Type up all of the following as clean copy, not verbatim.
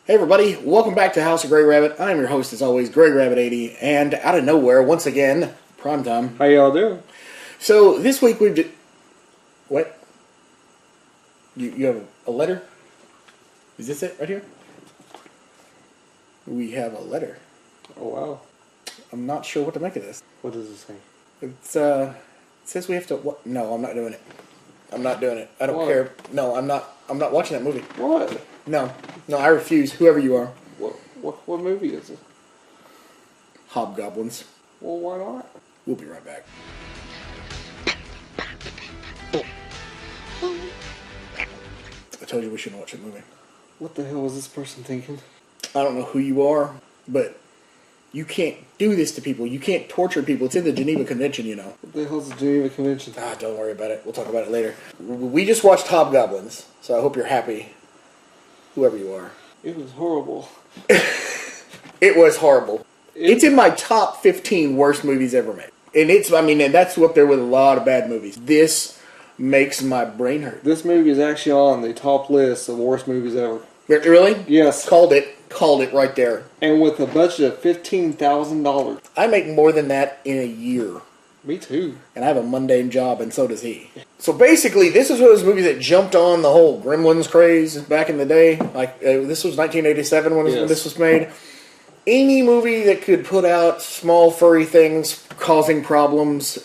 Hey everybody, welcome back to House of Grey Rabbit. I'm your host as always, Grey Rabbit 80, and out of nowhere, once again, primetime. How y'all doing? So this week we've what? You have a letter? Is this it right here? We have a letter. Oh wow. I'm not sure what to make of this. What does it say? It says we have to. What? No, I'm not doing it. I'm not doing it. I don't What? care. No, I'm not. I'm not watching that movie. What? No, I refuse. Whoever you are. What movie is it? Hobgoblins. Well, why not? We'll be right back. I told you we shouldn't watch that movie. What the hell was this person thinking? I don't know who you are, but you can't do this to people. You can't torture people. It's in the Geneva Convention, you know. What the hell's the Geneva Convention? Don't worry about it. We'll talk about it later. We just watched Hobgoblins, so I hope you're happy. Whoever you are. It was horrible. It was horrible. It's in my top 15 worst movies ever made. And and that's up there with a lot of bad movies. This makes my brain hurt. This movie is actually on the top list of worst movies ever. Really? Yes. Called it right there. And with a budget of $15,000. I make more than that in a year. Me too. And I have a mundane job, and so does he. So basically, this is one of those movies that jumped on the whole Gremlins craze back in the day. Like, this was 1987 when this was made. Any movie that could put out small furry things causing problems,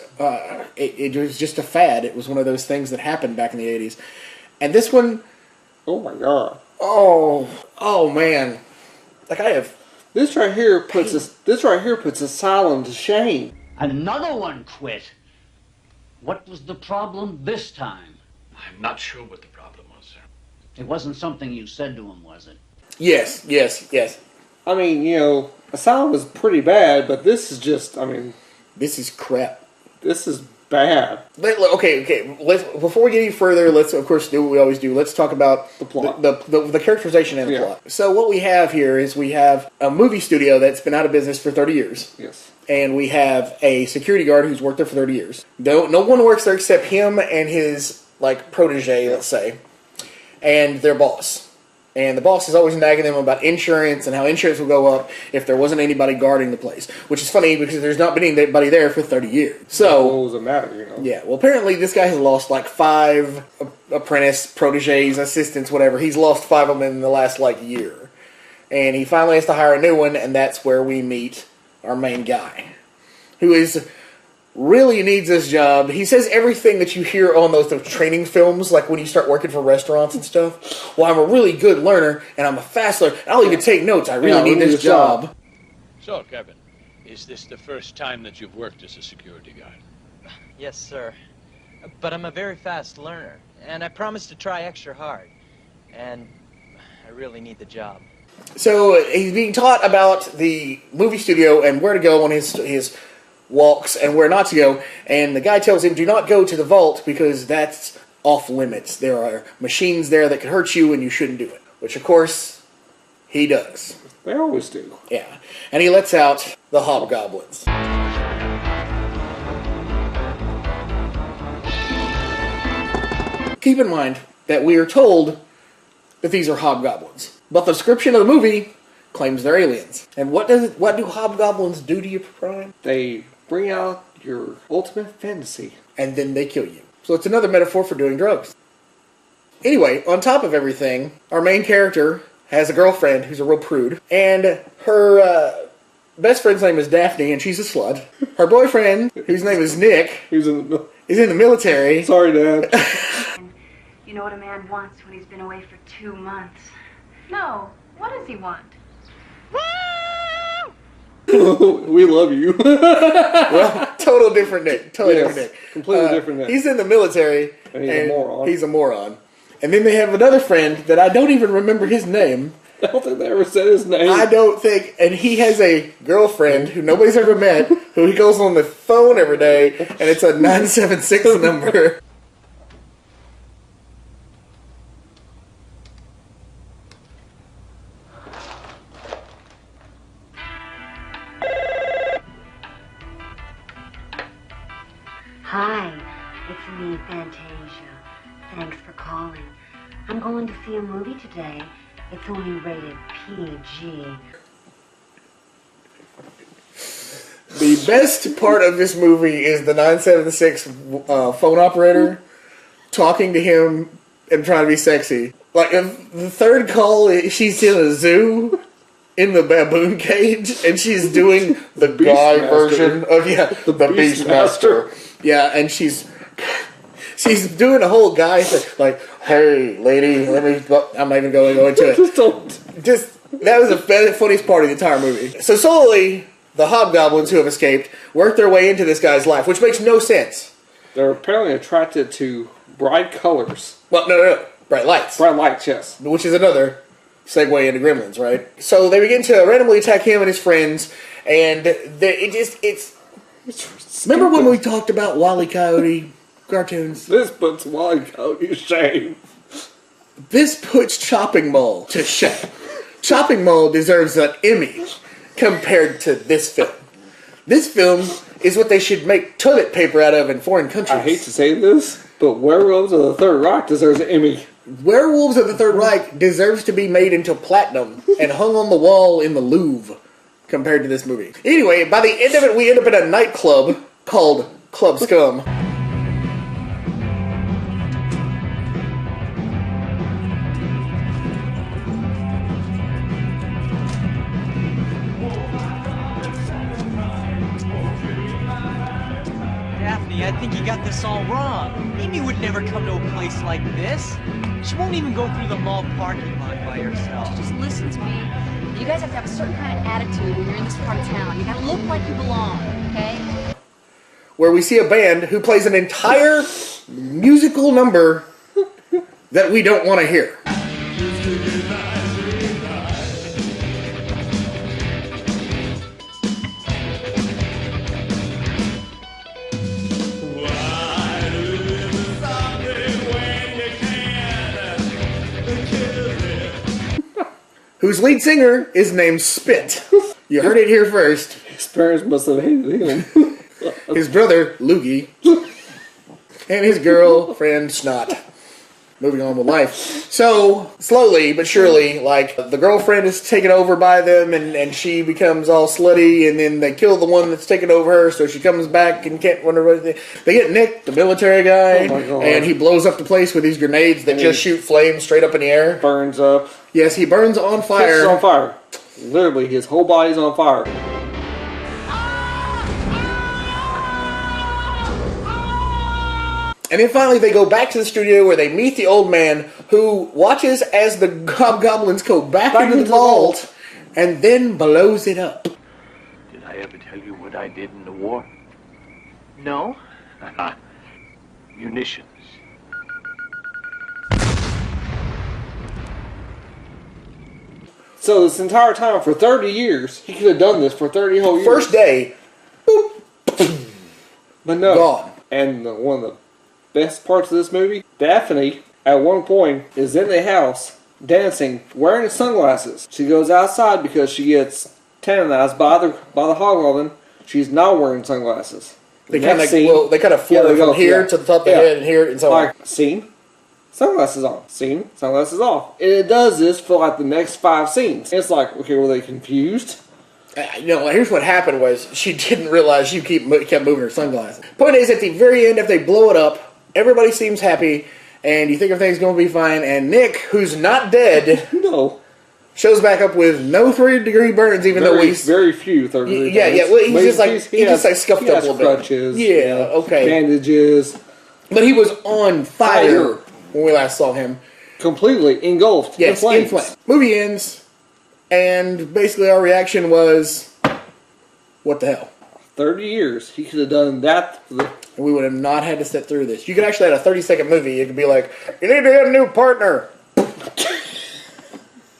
it was just a fad. It was one of those things that happened back in the 80s. And this one... Oh my god. Oh man. Like, I have... This right here puts Asylum to shame. Another one quit. What was the problem this time? I'm not sure what the problem was, sir. It wasn't something you said to him, was it? Yes. I mean, Asylum was pretty bad, but this is just, This is crap. this is bad. Okay. Before we get any further, let's of course do what we always do. Let's talk about The plot. the characterization and the Yeah. plot. So what we have here is we have a movie studio that's been out of business for 30 years. Yes. And we have a security guard who's worked there for 30 years. No one works there except him and his protege, let's say, and their boss. And the boss is always nagging them about insurance and how insurance will go up if there wasn't anybody guarding the place. Which is funny because there's not been anybody there for 30 years. So, What was the matter, yeah, well, apparently this guy has lost 5 apprentice, proteges, assistants, whatever. He's lost 5 of them in the last year. And he finally has to hire a new one, and that's where we meet our main guy, who really needs this job. He says everything that you hear on those training films, like when you start working for restaurants and stuff. Well, I'm a really good learner, and I'm a fast learner. I'll even take notes. I really need this job. So, Kevin, is this the first time that you've worked as a security guard? Yes, sir. But I'm a very fast learner, and I promise to try extra hard. And I really need the job. So he's being taught about the movie studio and where to go on his walks and where not to go. And the guy tells him, do not go to the vault because that's off limits. There are machines there that could hurt you and you shouldn't do it. Which, of course, he does. They always do. Yeah. And he lets out the Hobgoblins. Keep in mind that we are told that these are Hobgoblins. But the description of the movie claims they're aliens. And what do Hobgoblins do to you, Prime? They bring out your ultimate fantasy. And then they kill you. So it's another metaphor for doing drugs. Anyway, on top of everything, our main character has a girlfriend who's a real prude. And her best friend's name is Daphne, and she's a slut. Her boyfriend, whose name is Nick, He was in the... is in the military. Sorry, Dad. You know what a man wants when he's been away for 2 months? No. What does he want? We love you. Well, total different Nick. Different Nick. Completely different Nick. He's in the military. And he's a moron. He's a moron. And then they have another friend that I don't even remember his name. I don't think they ever said his name. I don't think. And he has a girlfriend who nobody's ever met, who he goes on the phone every day, and it's a 976 number. Hi, it's me, Fantasia. Thanks for calling. I'm going to see a movie today. It's only rated PG. The best part of this movie is the 976 phone operator talking to him and trying to be sexy. Like, the third call, she's in a zoo in the baboon cage, and she's doing the guy version of, the Beastmaster. Yeah, and she's doing a whole guy thing, like, hey, lady, I'm not even going to go into it. That was the funniest part of the entire movie. So slowly, the hobgoblins who have escaped work their way into this guy's life, which makes no sense. They're apparently attracted to bright colors. Well, no. Bright lights. Bright lights, yes. Which is another segue into Gremlins, right? So they begin to randomly attack him and his friends, and it's remember when we talked about Wile E. Coyote cartoons? This puts Wile E. Coyote to shame. This puts Chopping Mall to shame. Chopping Mall deserves an Emmy compared to this film. This film is what they should make toilet paper out of in foreign countries. I hate to say this, but Werewolves of the Third Reich deserves an Emmy. Werewolves of the Third Reich deserves to be made into platinum and hung on the wall in the Louvre compared to this movie. Anyway, by the end of it, we end up in a nightclub called Club Scum. Daphne, I think you got this all wrong. Amy would never come to a place like this. She won't even go through the mall parking lot by herself. Just listen to me. You guys have to have a certain kind of attitude when you're in this part of town. You gotta look like you belong, okay? Where we see a band who plays an entire musical number that we don't want to hear. Whose lead singer is named Spit. You heard it here first. His parents must have hated him. His brother, Loogie, and his girlfriend, Snot. Moving on with life. So, slowly but surely, like, the girlfriend is taken over by them, and she becomes all slutty, and then they kill the one that's taken over her, so she comes back and can't wonder. They get Nick, the military guy, and he blows up the place with these grenades that just shoot flames straight up in the air. Burns up. Yes, he burns on fire. Catches on fire. Literally, his whole body's on fire. And then finally they go back to the studio where they meet the old man who watches as the hobgoblins go back into the vault and then blows it up. Did I ever tell you what I did in the war? No? Munitions. So this entire time, for 30 years, he could have done this for 30 whole years. First day, boop, but no. Gone. And one of the best parts of this movie, Daphne, at one point, is in the house, dancing, wearing sunglasses. She goes outside because she gets tantalized by the hobgoblin. She's not wearing sunglasses. They kind of float from here to the top of the head and here and so on. Like, scene, sunglasses on. Scene, sunglasses off. And it does this for like the next 5 scenes. It's like, okay, were they confused? Here's what happened was she didn't realize she kept moving her sunglasses. Point is, at the very end, if they blow it up, everybody seems happy, and you think everything's going to be fine, and Nick, who's not dead, No. shows back up with no 3rd-degree burns, even though we... Very few 3rd-degree burns. Yeah, well, he just scuffed up a little bit. Crutches, okay. bandages. But he was on fire when we last saw him. Completely engulfed in flames. Movie ends, and basically our reaction was, what the hell? 30 years. He could have done that. And we would have not had to sit through this. You could actually have a 30-second movie. It could be like, you need to get a new partner.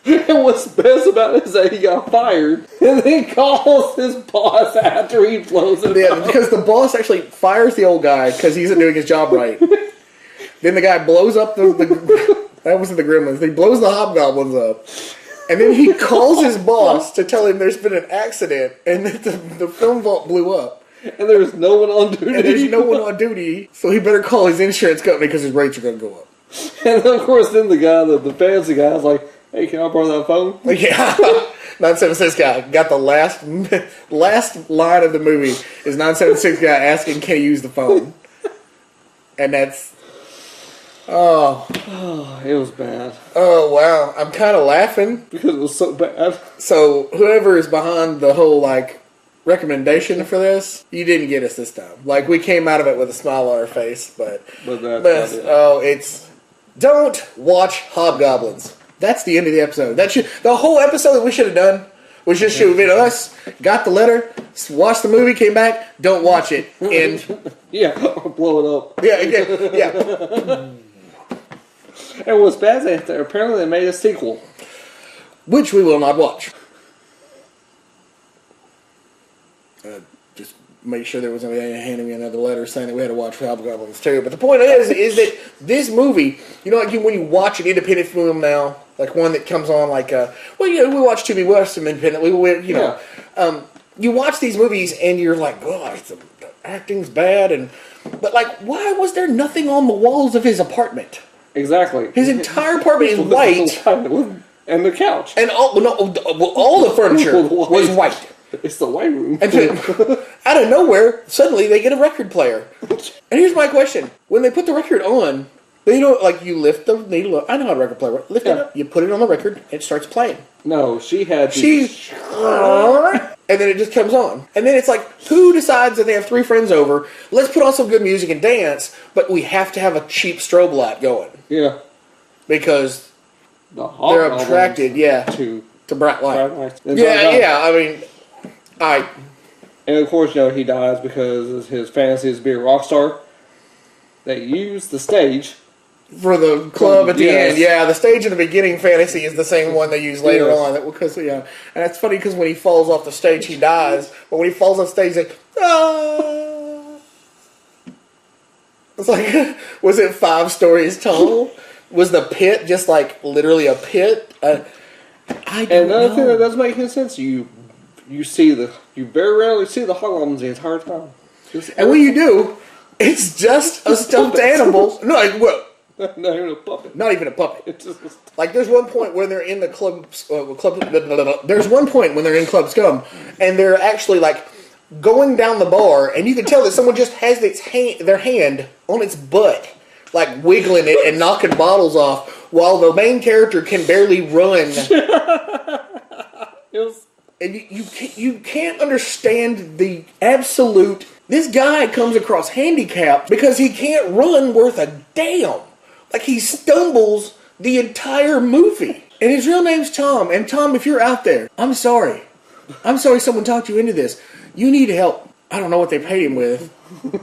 And what's best about it is that he got fired, and then calls his boss after he blows it up. Because the boss actually fires the old guy because he isn't doing his job right. Then the guy blows up that wasn't the Gremlins. He blows the hobgoblins up. And then he calls his boss to tell him there's been an accident and that the film vault blew up. And there's no one on duty. And there's no one on duty, so he better call his insurance company because his rates are going to go up. And of course, then the fancy guy is like, Hey, can I borrow that phone? Yeah, 976 guy got the last line of the movie is 976 guy asking, "Can he use the phone?" And that's Oh, it was bad oh wow, I'm kind of laughing. because it was so bad. So whoever is behind the whole like recommendation for this, you didn't get us this time. Like we came out of it with a smile on our face, but it's don't watch Hobgoblins. That's the end of the episode. The whole episode that we should have done was just should have been us, got the letter, watched the movie, came back, don't watch it, and Yeah, blow it up. yeah. And what's bad is that apparently they made a sequel. Which we will not watch. Just make sure there wasn't anybody handing me another letter saying that we had to watch Hobgoblins too. But the point is that this movie, like when you watch an independent film now, like one that comes on, like we watch Tubi, we watch some independent, you watch these movies and you're like, God, the acting's bad, but like, why was there nothing on the walls of his apartment? Exactly. His entire apartment is white, and the couch, and all the furniture was white. It's the white room. And out of nowhere, suddenly they get a record player. And here's my question: when they put the record on, they don't like you lift the needle up. I know how a record player works. Lift it up, you put it on the record, it starts playing. No, she had and then it just comes on. And then it's like, who decides that they have 3 friends over? Let's put on some good music and dance, but we have to have a cheap strobe light going. Yeah. Because they're attracted, to bright light. Yeah, I mean, And of course, he dies because his fantasy is to be a rock star. They use the stage for the club at the end. Yeah, the stage in the beginning fantasy is the same one they use later on. Because and it's funny because when he falls off the stage, he dies. But when he falls off stage, he's like, ah. It's like, was it 5 stories tall? Was the pit just like literally a pit? I don't And another know. thing that doesn't make any sense, you very rarely see the Hobgoblins the entire time. And when you do, it's just a stuffed animal. No, Not even a puppet. Not even a puppet. It's just like there's one point when they're in the There's one point when they're in Club Scum, and they're actually like going down the bar, and you can tell that someone just has their hand on its butt, like wiggling it and knocking bottles off, while the main character can barely run. And you can't understand the absolute. This guy comes across handicapped because he can't run worth a damn. Like he stumbles the entire movie. And his real name's Tom. And Tom, if you're out there, I'm sorry. I'm sorry someone talked you into this. You need help. I don't know what they paid him with.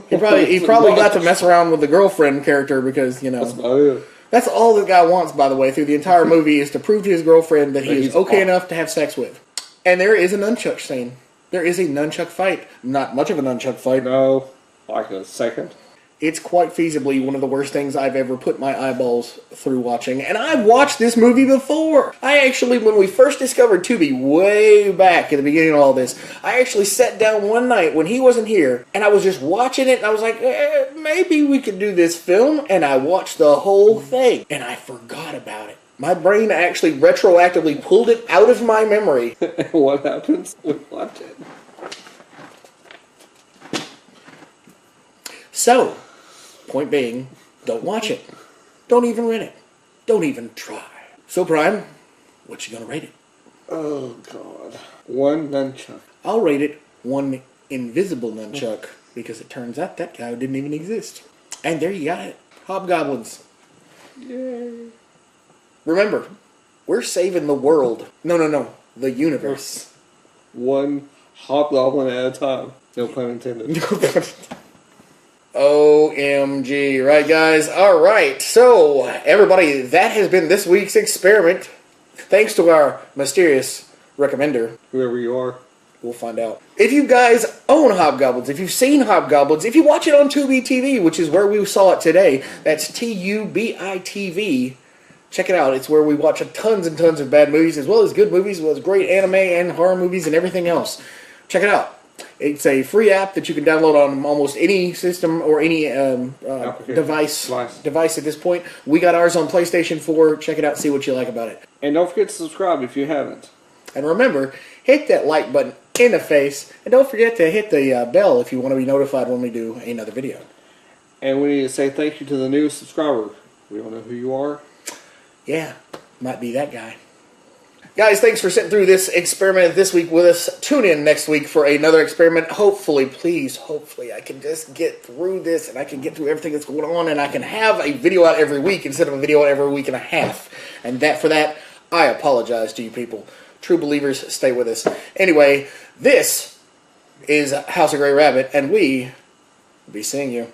He probably got to mess around with the girlfriend character because, that's all the guy wants, by the way, through the entire movie is to prove to his girlfriend that he is okay enough to have sex with. And there is a nunchuck scene. There is a nunchuck fight. Not much of a nunchuck fight. No, like a second. It's quite feasibly one of the worst things I've ever put my eyeballs through watching. And I've watched this movie before. I actually, when we first discovered Tubi, way back at the beginning of all this, I actually sat down one night when he wasn't here, and I was just watching it, and I was like, maybe we could do this film. And I watched the whole thing, and I forgot about it. My brain actually retroactively pulled it out of my memory. What happens? We watch it. So, point being, don't watch it. Don't even rent it. Don't even try. So, Prime, what you gonna rate it? Oh, God. 1 nunchuck. I'll rate it 1 invisible nunchuck, because it turns out that guy didn't even exist. And there you got it. Hobgoblins. Yay. Remember, we're saving the world. No. The universe. 1 hobgoblin at a time. No pun intended. OMG. Right, guys? Alright. So, everybody, that has been this week's experiment. Thanks to our mysterious recommender. Whoever you are. We'll find out. If you guys own Hobgoblins, if you've seen Hobgoblins, if you watch it on Tubi TV, which is where we saw it today, that's TUBI-TV. Check it out. It's where we watch tons and tons of bad movies, as well as good movies, as well as great anime and horror movies and everything else. Check it out. It's a free app that you can download on almost any system or any device at this point. We got ours on PlayStation 4. Check it out, see what you like about it. And don't forget to subscribe if you haven't. And remember, hit that like button in the face, and don't forget to hit the bell if you want to be notified when we do another video. And we need to say thank you to the new subscriber. We don't know who you are. Yeah, might be that guy. Guys, thanks for sitting through this experiment this week with us. Tune in next week for another experiment. Hopefully, please, hopefully, I can just get through this and I can get through everything that's going on and I can have a video out every week instead of a video out every week and a half. And for that, I apologize to you people. True believers, stay with us. Anyway, this is House of Grey Rabbit, and we will be seeing you.